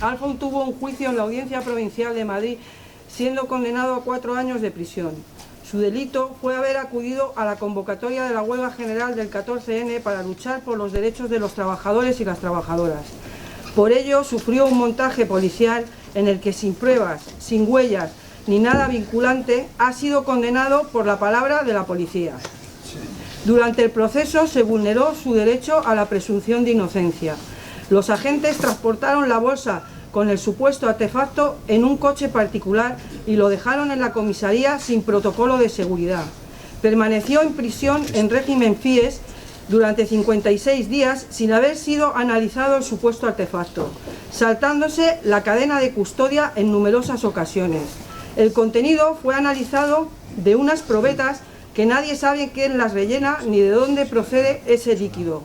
Alfon tuvo un juicio en la Audiencia Provincial de Madrid, siendo condenado a 4 años de prisión. Su delito fue haber acudido a la convocatoria de la huelga general del 14N para luchar por los derechos de los trabajadores y las trabajadoras. Por ello, sufrió un montaje policial en el que, sin pruebas, sin huellas ni nada vinculante, ha sido condenado por la palabra de la policía. Durante el proceso se vulneró su derecho a la presunción de inocencia. Los agentes transportaron la bolsa con el supuesto artefacto en un coche particular y lo dejaron en la comisaría sin protocolo de seguridad. Permaneció en prisión en régimen FIES durante 56 días sin haber sido analizado el supuesto artefacto, saltándose la cadena de custodia en numerosas ocasiones. El contenido fue analizado de unas probetas que nadie sabe quién las rellena ni de dónde procede ese líquido.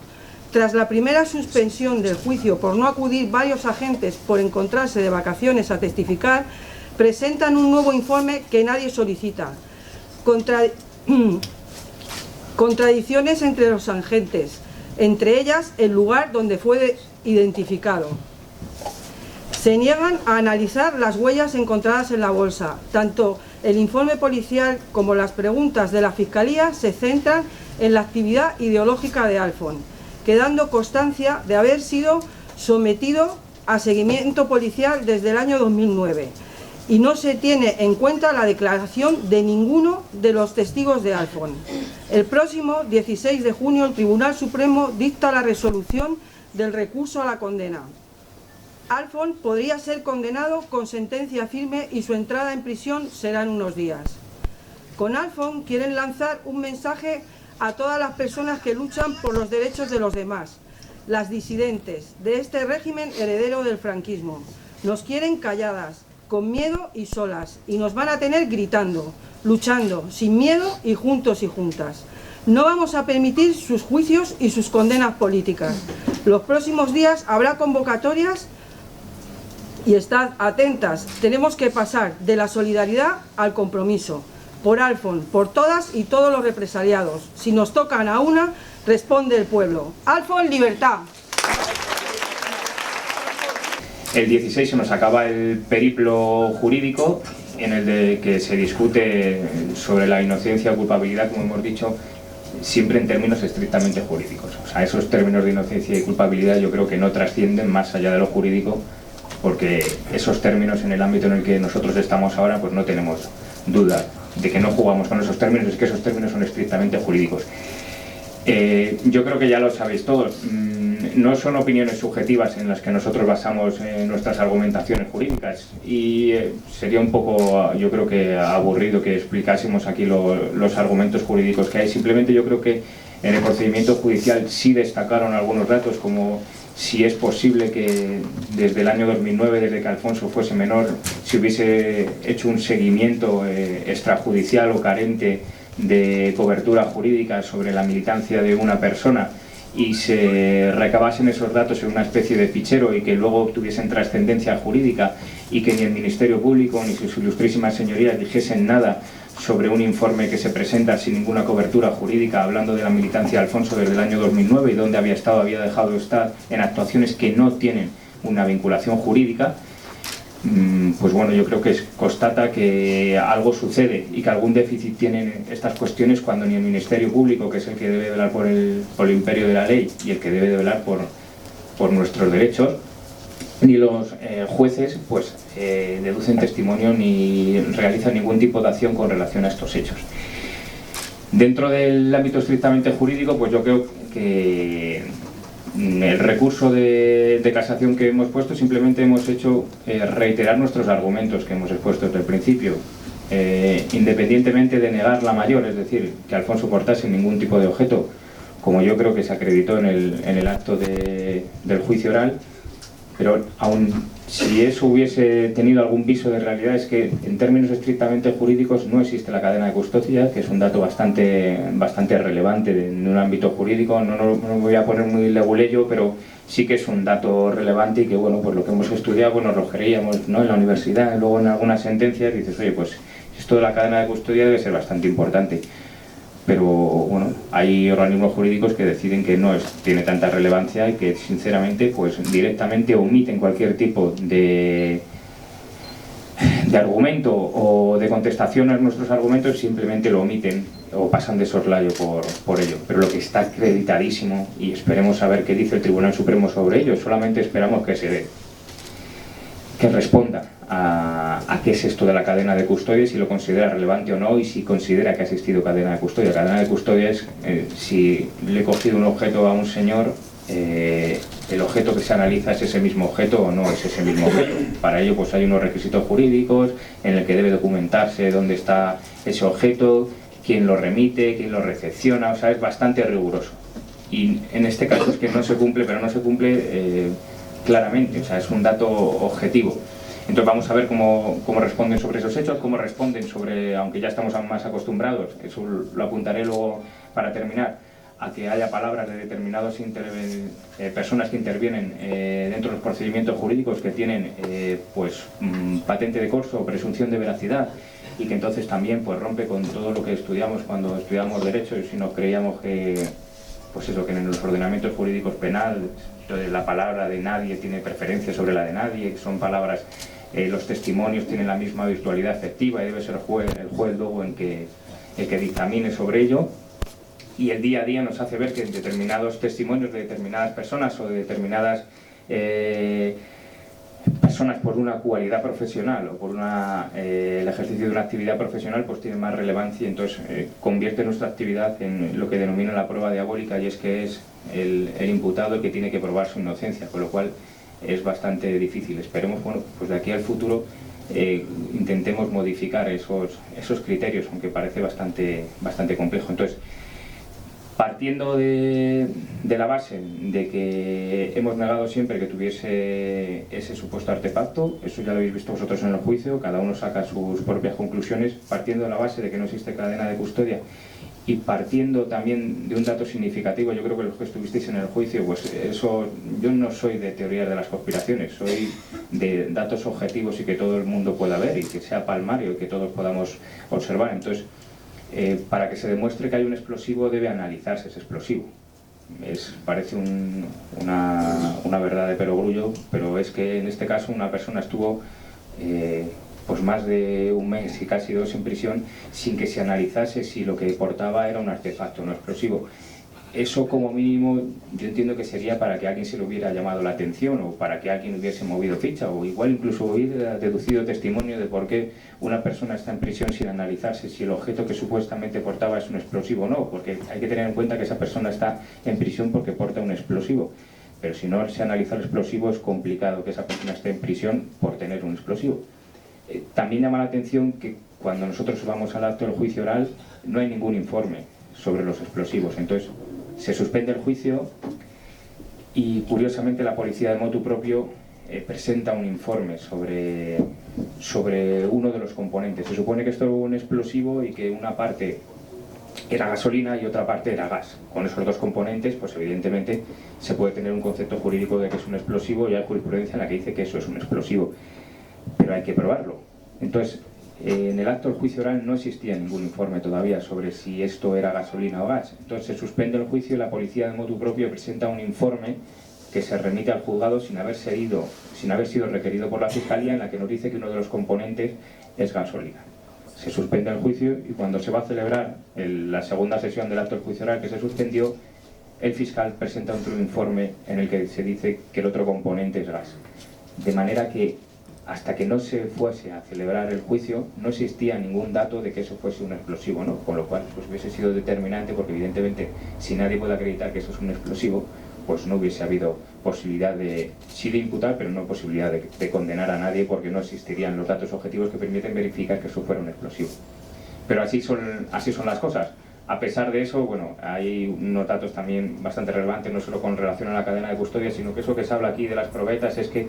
Tras la primera suspensión del juicio por no acudir varios agentes por encontrarse de vacaciones a testificar, presentan un nuevo informe que nadie solicita. Contradicciones entre los agentes, entre ellas el lugar donde fue identificado. Se niegan a analizar las huellas encontradas en la bolsa. Tanto el informe policial como las preguntas de la Fiscalía se centran en la actividad ideológica de Alfon, quedando constancia de haber sido sometido a seguimiento policial desde el año 2009 y no se tiene en cuenta la declaración de ninguno de los testigos de Alfon. El próximo 16 de junio el Tribunal Supremo dicta la resolución del recurso a la condena. Alfon podría ser condenado con sentencia firme y su entrada en prisión será en unos días. Con Alfon quieren lanzar un mensaje a todas las personas que luchan por los derechos de los demás, las disidentes de este régimen heredero del franquismo. Nos quieren calladas, con miedo y solas, y nos van a tener gritando, luchando, sin miedo y juntos y juntas. No vamos a permitir sus juicios y sus condenas políticas. Los próximos días habrá convocatorias y estad atentas, tenemos que pasar de la solidaridad al compromiso. Por Alfon, por todas y todos los represaliados. Si nos tocan a una, responde el pueblo. Alfon, libertad. El 16 se nos acaba el periplo jurídico en el de que se discute sobre la inocencia o culpabilidad, como hemos dicho, siempre en términos estrictamente jurídicos. O sea, esos términos de inocencia y culpabilidad yo creo que no trascienden más allá de lo jurídico, porque esos términos en el ámbito en el que nosotros estamos ahora, pues no tenemos duda de que no jugamos con esos términos, es que esos términos son estrictamente jurídicos. Yo creo que ya lo sabéis todos, no son opiniones subjetivas en las que nosotros basamos nuestras argumentaciones jurídicas y sería un poco, yo creo que aburrido que explicásemos aquí los argumentos jurídicos que hay. Simplemente yo creo que en el procedimiento judicial sí destacaron algunos datos, como si es posible que desde el año 2009, desde que Alfonso fuese menor, se hubiese hecho un seguimiento extrajudicial o carente de cobertura jurídica sobre la militancia de una persona y se recabasen esos datos en una especie de fichero y que luego tuviesen trascendencia jurídica y que ni el Ministerio Público ni sus ilustrísimas señorías dijesen nada sobre un informe que se presenta sin ninguna cobertura jurídica hablando de la militancia de Alfonso desde el año 2009 y dónde había estado, había dejado de estar en actuaciones que no tienen una vinculación jurídica, pues bueno, yo creo que constata que algo sucede y que algún déficit tienen estas cuestiones cuando ni el Ministerio Público, que es el que debe velar por el imperio de la ley y el que debe de velar por nuestros derechos, ni los jueces pues deducen testimonio ni realizan ningún tipo de acción con relación a estos hechos. Dentro del ámbito estrictamente jurídico, pues yo creo que el recurso de casación que hemos puesto simplemente hemos hecho reiterar nuestros argumentos que hemos expuesto desde el principio, independientemente de negar la mayor, es decir, que Alfonso portase ningún tipo de objeto, como yo creo que se acreditó en el acto del juicio oral. Pero aun si eso hubiese tenido algún viso de realidad, es que en términos estrictamente jurídicos no existe la cadena de custodia, que es un dato bastante relevante en un ámbito jurídico. No me voy a poner muy leguleyo, pero sí que es un dato relevante y que, bueno, pues lo que hemos estudiado, bueno, lo creíamos, ¿no?, en la universidad, luego en algunas sentencias dices, oye, pues esto de la cadena de custodia debe ser bastante importante. pero bueno, hay organismos jurídicos que deciden que no tiene tanta relevancia y que sinceramente pues directamente omiten cualquier tipo de argumento o de contestación a nuestros argumentos, simplemente lo omiten o pasan de soslayo por ello. Pero lo que está acreditadísimo, y esperemos saber qué dice el Tribunal Supremo sobre ello, solamente esperamos que responda a qué es esto de la cadena de custodia, si lo considera relevante o no, y si considera que ha existido cadena de custodia. Cadena de custodia es si le he cogido un objeto a un señor, el objeto que se analiza es ese mismo objeto o no es ese mismo objeto. Para ello pues hay unos requisitos jurídicos en el que debe documentarse dónde está ese objeto, quién lo remite, quién lo recepciona, o sea, es bastante riguroso. Y en este caso es que no se cumple, pero no se cumple claramente, o sea, es un dato objetivo. Entonces vamos a ver cómo responden sobre esos hechos, cómo responden sobre, aunque ya estamos más acostumbrados, eso lo apuntaré luego para terminar, a que haya palabras de determinadas personas que intervienen dentro de los procedimientos jurídicos que tienen patente de corso o presunción de veracidad, y que entonces también pues rompe con todo lo que estudiamos cuando estudiamos derecho, y si nos creíamos que pues eso, que en los ordenamientos jurídicos penales la palabra de nadie tiene preferencia sobre la de nadie, son palabras, los testimonios tienen la misma virtualidad efectiva y debe ser el juez luego el que dictamine sobre ello. Y el día a día nos hace ver que en determinados testimonios de determinadas personas o de determinadas personas por una cualidad profesional o por el ejercicio de una actividad profesional pues tiene más relevancia, y entonces convierte nuestra actividad en lo que denomina la prueba diabólica, y es que es el imputado el que tiene que probar su inocencia, con lo cual es bastante difícil. Esperemos, bueno, pues de aquí al futuro intentemos modificar esos criterios, aunque parece bastante complejo. Entonces, partiendo de la base de que hemos negado siempre que tuviese ese supuesto artefacto, eso ya lo habéis visto vosotros en el juicio, cada uno saca sus propias conclusiones, partiendo de la base de que no existe cadena de custodia, y partiendo también de un dato significativo, yo creo que los que estuvisteis en el juicio, pues eso, yo no soy de teorías de las conspiraciones, soy de datos objetivos y que todo el mundo pueda ver y que sea palmario y que todos podamos observar. Entonces, para que se demuestre que hay un explosivo debe analizarse ese explosivo. Parece una verdad de perogrullo, pero es que en este caso una persona estuvo pues más de un mes y casi 2 en prisión sin que se analizase si lo que portaba era un artefacto no explosivo. Eso como mínimo yo entiendo que sería para que alguien se le hubiera llamado la atención, o para que alguien hubiese movido ficha, o igual incluso hubiera deducido testimonio de por qué una persona está en prisión sin analizarse si el objeto que supuestamente portaba es un explosivo o no, porque hay que tener en cuenta que esa persona está en prisión porque porta un explosivo, pero si no se analiza el explosivo es complicado que esa persona esté en prisión por tener un explosivo. También llama la atención que cuando nosotros vamos al acto del juicio oral no hay ningún informe sobre los explosivos, entonces se suspende el juicio y curiosamente la policía de motu propio presenta un informe sobre uno de los componentes. Se supone que esto era un explosivo y que una parte era gasolina y otra parte era gas. Con esos dos componentes, pues evidentemente se puede tener un concepto jurídico de que es un explosivo, y hay jurisprudencia en la que dice que eso es un explosivo, pero hay que probarlo. Entonces, en el acto del juicio oral no existía ningún informe todavía sobre si esto era gasolina o gas. Entonces se suspende el juicio y la policía de motu propio presenta un informe que se remite al juzgado sin haber sido requerido por la Fiscalía, en la que nos dice que uno de los componentes es gasolina. Se suspende el juicio y cuando se va a celebrar la segunda sesión del acto del juicio oral que se suspendió, el fiscal presenta otro informe en el que se dice que el otro componente es gas. De manera que hasta que no se fuese a celebrar el juicio no existía ningún dato de que eso fuese un explosivo, ¿no? Con lo cual pues hubiese sido determinante, porque evidentemente si nadie puede acreditar que eso es un explosivo, pues no hubiese habido posibilidad de imputar, pero no posibilidad de condenar a nadie, porque no existirían los datos objetivos que permiten verificar que eso fuera un explosivo. Pero así son las cosas. A pesar de eso, bueno, hay unos datos también bastante relevantes, no solo con relación a la cadena de custodia, sino que eso que se habla aquí de las probetas es que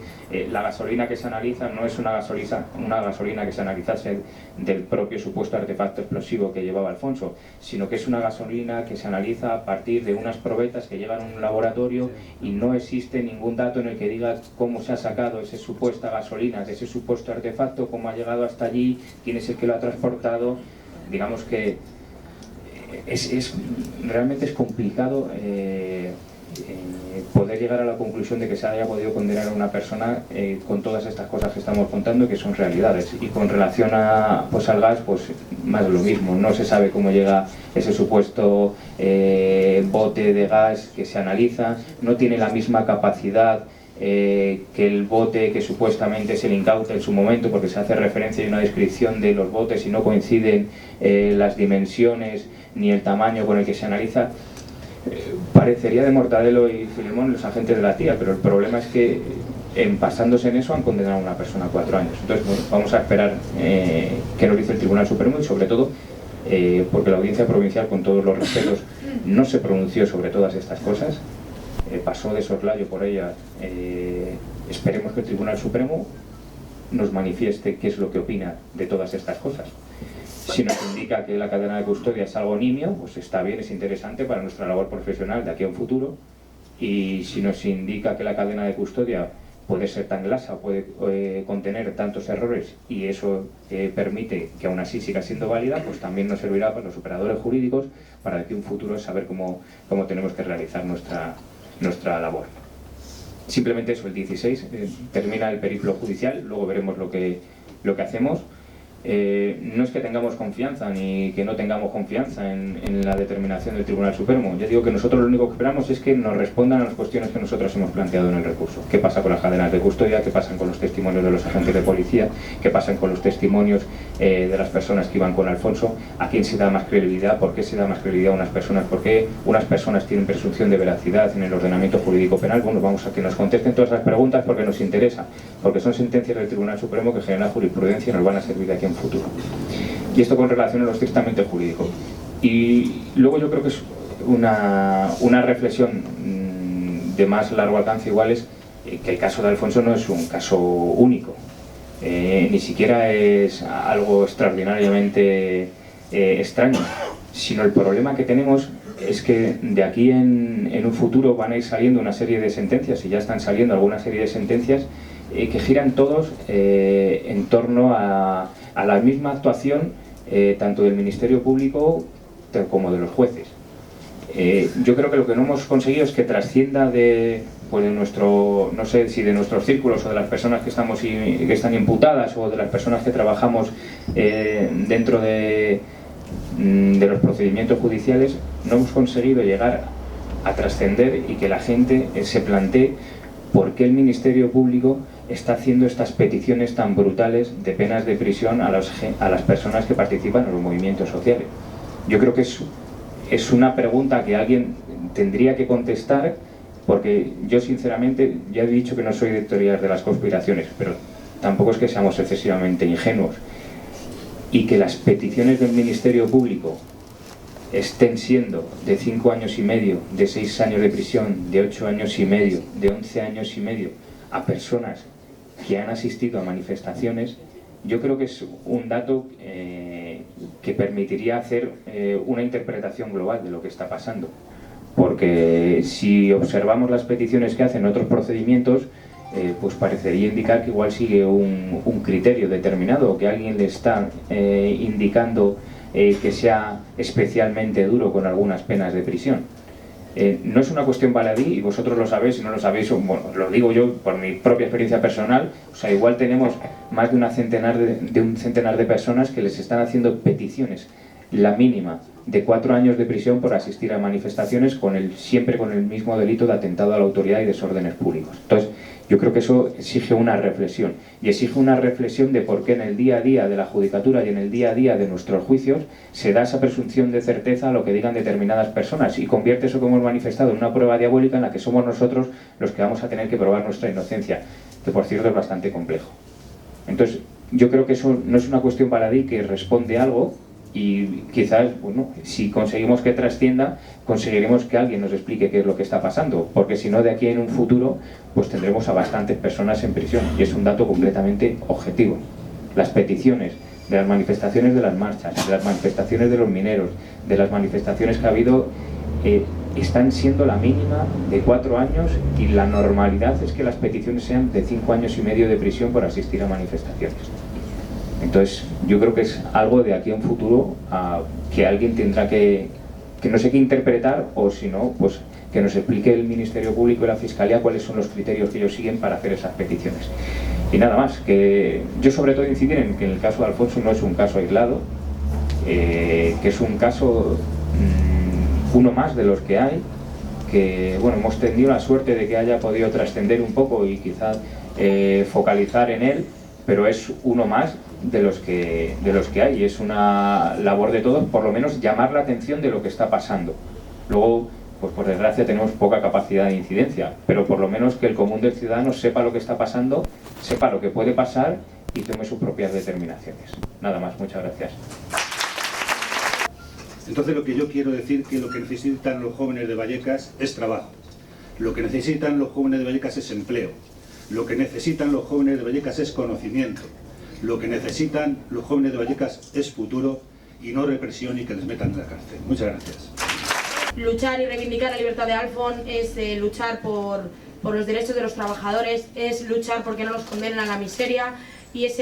la gasolina que se analiza no es una gasolina que se analizase del propio supuesto artefacto explosivo que llevaba Alfonso, sino que es una gasolina que se analiza a partir de unas probetas que llegan a un laboratorio, y no existe ningún dato en el que diga cómo se ha sacado esa supuesta gasolina de ese supuesto artefacto, cómo ha llegado hasta allí, quién es el que lo ha transportado. Digamos que realmente es complicado poder llegar a la conclusión de que se haya podido condenar a una persona con todas estas cosas que estamos contando, que son realidades. Y con relación a, pues, al gas, pues más de lo mismo. No se sabe cómo llega ese supuesto bote de gas que se analiza, no tiene la misma capacidad que el bote que supuestamente se le incauta en su momento, porque se hace referencia y una descripción de los botes y no coinciden las dimensiones ni el tamaño con el que se analiza. Parecería de Mortadelo y Filemón los agentes de la CIA, pero el problema es que basándose en eso han condenado a una persona a 4 años. Entonces, bueno, vamos a esperar qué nos dice el Tribunal Supremo, y sobre todo porque la Audiencia Provincial, con todos los respetos, no se pronunció sobre todas estas cosas, pasó de soslayo por ella. Esperemos que el Tribunal Supremo nos manifieste qué es lo que opina de todas estas cosas. Si nos indica que la cadena de custodia es algo nimio, pues está bien, es interesante para nuestra labor profesional de aquí a un futuro. Y si nos indica que la cadena de custodia puede ser tan lasa, puede contener tantos errores, y eso permite que aún así siga siendo válida, pues también nos servirá para los operadores jurídicos para de aquí a un futuro saber cómo tenemos que realizar nuestra labor. Simplemente eso, el 16 termina el periplo judicial, luego veremos lo que hacemos. No es que tengamos confianza ni que no tengamos confianza en la determinación del Tribunal Supremo. Yo digo que nosotros lo único que esperamos es que nos respondan a las cuestiones que nosotros hemos planteado en el recurso. ¿Qué pasa con las cadenas de custodia? ¿Qué pasa con los testimonios de los agentes de policía? ¿Qué pasa con los testimonios de las personas que iban con Alfonso? ¿A quién se da más credibilidad? ¿Por qué se da más credibilidad a unas personas? ¿Por qué unas personas tienen presunción de veracidad en el ordenamiento jurídico penal? Bueno, vamos a que nos contesten todas esas preguntas porque nos interesa, porque son sentencias del Tribunal Supremo que generan jurisprudencia y nos van a servir de aquí en futuro. Y esto con relación a lo estrictamente jurídico. Y luego yo creo que es una reflexión de más largo alcance igual es que el caso de Alfonso no es un caso único, ni siquiera es algo extraordinariamente extraño, sino el problema que tenemos es que de aquí en un futuro van a ir saliendo una serie de sentencias, y ya están saliendo alguna serie de sentencias que giran todos en torno a la misma actuación, tanto del Ministerio Público como de los jueces. Yo creo que lo que no hemos conseguido es que trascienda de nuestro, no sé si de nuestros círculos o de las personas que están imputadas o de las personas que trabajamos dentro de los procedimientos judiciales. No hemos conseguido llegar a trascender y que la gente se plantee por qué el Ministerio Público está haciendo estas peticiones tan brutales de penas de prisión a las personas que participan en los movimientos sociales. Yo creo que es una pregunta que alguien tendría que contestar, porque yo sinceramente ya he dicho que no soy de teorías de las conspiraciones, pero tampoco es que seamos excesivamente ingenuos. Y que las peticiones del Ministerio Público estén siendo de 5 años y medio, de 6 años de prisión, de 8 años y medio, de 11 años y medio, a personas que han asistido a manifestaciones, yo creo que es un dato que permitiría hacer una interpretación global de lo que está pasando. Porque si observamos las peticiones que hacen otros procedimientos, pues parecería indicar que igual sigue un criterio determinado, o que alguien le está indicando que sea especialmente duro con algunas penas de prisión. No es una cuestión baladí, y vosotros lo sabéis, si no lo sabéis, bueno, lo digo yo por mi propia experiencia personal. O sea, igual tenemos más de un centenar de personas que les están haciendo peticiones, la mínima, de 4 años de prisión por asistir a manifestaciones siempre con el mismo delito de atentado a la autoridad y desórdenes públicos. Entonces, yo creo que eso exige una reflexión, y exige una reflexión de por qué en el día a día de la judicatura y en el día a día de nuestros juicios se da esa presunción de certeza a lo que digan determinadas personas, y convierte eso que hemos manifestado en una prueba diabólica en la que somos nosotros los que vamos a tener que probar nuestra inocencia, que por cierto es bastante complejo. Entonces, yo creo que eso no es una cuestión baladí que responde a algo, y quizás, bueno, si conseguimos que trascienda, conseguiremos que alguien nos explique qué es lo que está pasando, porque si no, de aquí en un futuro pues tendremos a bastantes personas en prisión, y es un dato completamente objetivo. Las peticiones de las manifestaciones de las marchas, de las manifestaciones de los mineros, de las manifestaciones que ha habido, están siendo la mínima de 4 años, y la normalidad es que las peticiones sean de 5 años y medio de prisión por asistir a manifestaciones. Entonces, yo creo que es algo de aquí a un futuro que alguien tendrá que que no sé qué interpretar, o si no, pues que nos explique el Ministerio Público y la Fiscalía cuáles son los criterios que ellos siguen para hacer esas peticiones. Y nada más, que yo sobre todo incidir en que en el caso de Alfonso no es un caso aislado, que es un caso uno más de los que hay, que bueno, hemos tenido la suerte de que haya podido trascender un poco y quizás focalizar en él, pero es uno más de los que hay, y es una labor de todos por lo menos llamar la atención de lo que está pasando. Luego, pues por desgracia tenemos poca capacidad de incidencia, pero por lo menos que el común del ciudadano sepa lo que está pasando, sepa lo que puede pasar y tome sus propias determinaciones. Nada más, muchas gracias. Entonces lo que yo quiero decir que lo que necesitan los jóvenes de Vallecas es trabajo. Lo que necesitan los jóvenes de Vallecas es empleo. Lo que necesitan los jóvenes de Vallecas es conocimiento. Lo que necesitan los jóvenes de Vallecas es futuro y no represión y que les metan en la cárcel. Muchas gracias. Luchar y reivindicar la libertad de Alfon es luchar por los derechos de los trabajadores, es luchar porque no los condenen a la miseria y es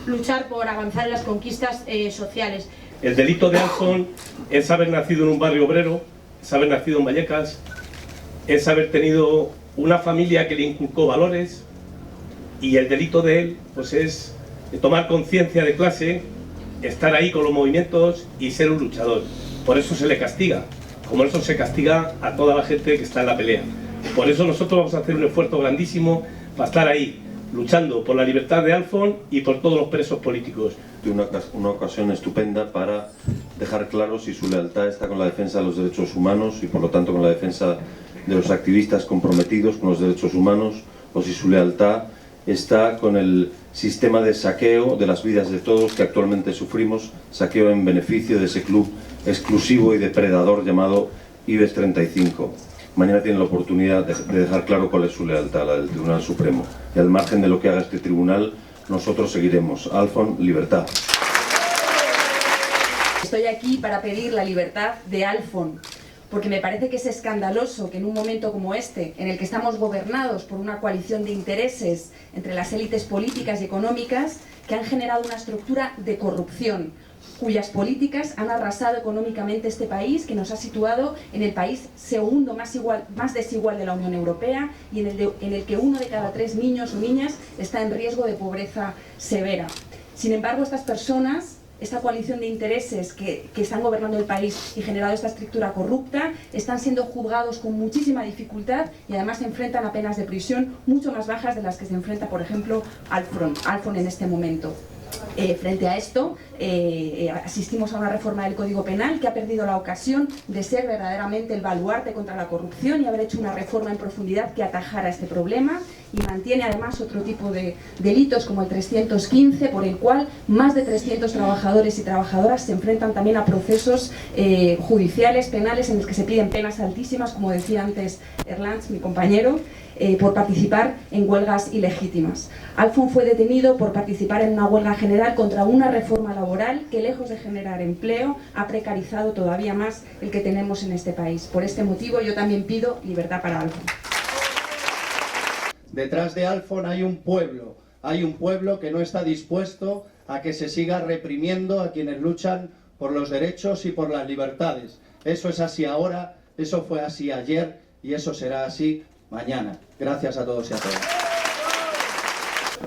luchar por avanzar en las conquistas sociales. El delito de Alfon es haber nacido en un barrio obrero, es haber nacido en Vallecas, es haber tenido una familia que le inculcó valores, y el delito de él pues es tomar conciencia de clase, estar ahí con los movimientos y ser un luchador. Por eso se le castiga, como eso se castiga a toda la gente que está en la pelea. Por eso nosotros vamos a hacer un esfuerzo grandísimo para estar ahí, luchando por la libertad de Alfon y por todos los presos políticos. Una ocasión estupenda para dejar claro si su lealtad está con la defensa de los derechos humanos y por lo tanto con la defensa de los activistas comprometidos con los derechos humanos, o si su lealtad está con el sistema de saqueo de las vidas de todos que actualmente sufrimos, saqueo en beneficio de ese club exclusivo y depredador llamado IBEX 35. Mañana tienen la oportunidad de dejar claro cuál es su lealtad, la del Tribunal Supremo. Y al margen de lo que haga este tribunal, nosotros seguiremos. Alfon, libertad. Estoy aquí para pedir la libertad de Alfon, porque me parece que es escandaloso que en un momento como este, en el que estamos gobernados por una coalición de intereses entre las élites políticas y económicas que han generado una estructura de corrupción, cuyas políticas han arrasado económicamente este país, que nos ha situado en el país segundo más desigual de la Unión Europea y en el que 1 de cada 3 niños o niñas está en riesgo de pobreza severa. Sin embargo, estas personas, esta coalición de intereses que están gobernando el país y generado esta estructura corrupta, están siendo juzgados con muchísima dificultad y además se enfrentan a penas de prisión mucho más bajas de las que se enfrenta, por ejemplo, Alfon en este momento. Frente a esto, asistimos a una reforma del Código Penal que ha perdido la ocasión de ser verdaderamente el baluarte contra la corrupción y haber hecho una reforma en profundidad que atajara este problema, y mantiene además otro tipo de delitos como el 315, por el cual más de 300 trabajadores y trabajadoras se enfrentan también a procesos judiciales, penales, en los que se piden penas altísimas, como decía antes Erlanz, mi compañero, por participar en huelgas ilegítimas. Alfon fue detenido por participar en una huelga general contra una reforma laboral que, lejos de generar empleo, ha precarizado todavía más el que tenemos en este país. Por este motivo yo también pido libertad para Alfon. Detrás de Alfon hay un pueblo que no está dispuesto a que se siga reprimiendo a quienes luchan por los derechos y por las libertades. Eso es así ahora, eso fue así ayer y eso será así mañana. Gracias a todos y a todas.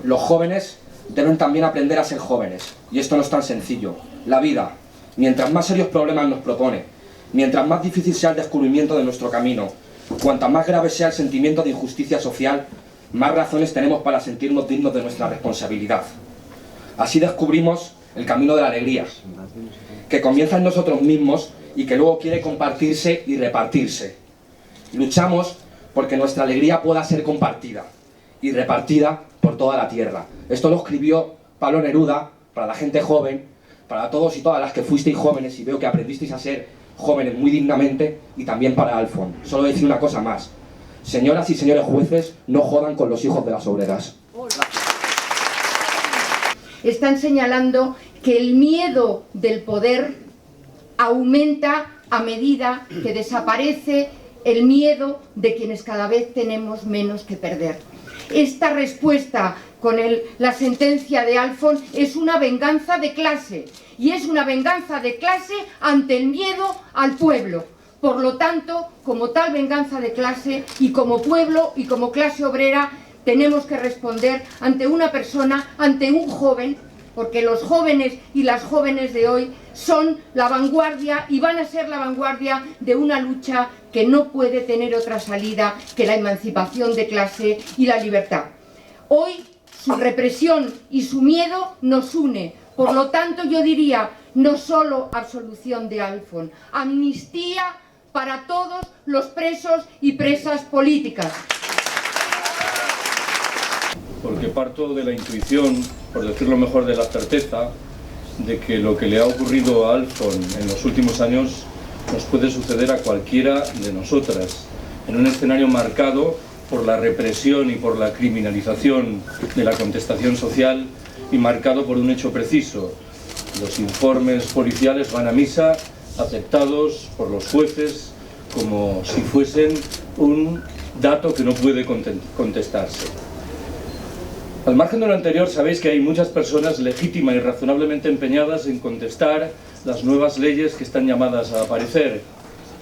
Los jóvenes deben también aprender a ser jóvenes, y esto no es tan sencillo. La vida, mientras más serios problemas nos propone, mientras más difícil sea el descubrimiento de nuestro camino, cuanta más grave sea el sentimiento de injusticia social, más razones tenemos para sentirnos dignos de nuestra responsabilidad. Así descubrimos el camino de la alegría, que comienza en nosotros mismos y que luego quiere compartirse y repartirse. Luchamos porque nuestra alegría pueda ser compartida y repartida por toda la tierra. Esto lo escribió Pablo Neruda para la gente joven, para todos y todas las que fuisteis jóvenes y veo que aprendisteis a ser jóvenes muy dignamente, y también para Alfon. Solo decir una cosa más: señoras y señores jueces, no jodan con los hijos de las obreras. Están señalando que el miedo del poder aumenta a medida que desaparece el miedo de quienes cada vez tenemos menos que perder. Esta respuesta con la sentencia de Alfon es una venganza de clase, y es una venganza de clase ante el miedo al pueblo. Por lo tanto, como tal venganza de clase, y como pueblo y como clase obrera, tenemos que responder ante una persona, ante un joven, porque los jóvenes y las jóvenes de hoy son la vanguardia y van a ser la vanguardia de una lucha que no puede tener otra salida que la emancipación de clase y la libertad. Hoy su represión y su miedo nos une. Por lo tanto, yo diría, no solo absolución de Alfon, amnistía para todos los presos y presas políticas. Porque parto de la intuición, por decirlo mejor, de la certeza, de que lo que le ha ocurrido a Alfon en los últimos años nos puede suceder a cualquiera de nosotras, en un escenario marcado por la represión y por la criminalización de la contestación social y marcado por un hecho preciso. Los informes policiales van a misa, aceptados por los jueces como si fuesen un dato que no puede contestarse. Al margen de lo anterior, sabéis que hay muchas personas legítimas y razonablemente empeñadas en contestar las nuevas leyes que están llamadas a aparecer.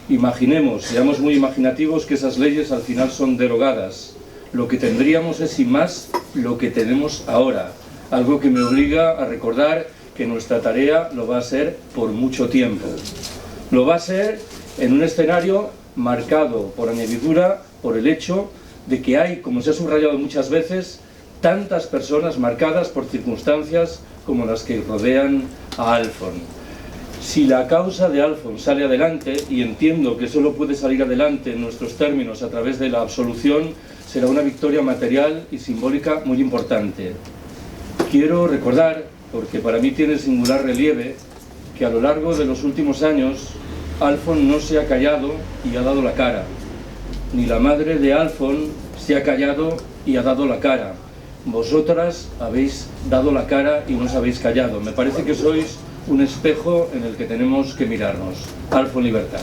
Imaginemos, seamos muy imaginativos, que esas leyes al final son derogadas. Lo que tendríamos es, sin más, lo que tenemos ahora. Algo que me obliga a recordar que nuestra tarea lo va a ser por mucho tiempo. Lo va a ser en un escenario marcado por añadidura, por el hecho de que hay, como se ha subrayado muchas veces, tantas personas marcadas por circunstancias como las que rodean a Alfon. Si la causa de Alfon sale adelante, y entiendo que solo puede salir adelante en nuestros términos a través de la absolución, será una victoria material y simbólica muy importante. Quiero recordar, porque para mí tiene singular relieve, que a lo largo de los últimos años Alfon no se ha callado y ha dado la cara. Ni la madre de Alfon se ha callado y ha dado la cara. Vosotras habéis dado la cara y no os habéis callado. Me parece que sois un espejo en el que tenemos que mirarnos. Alfon, libertad.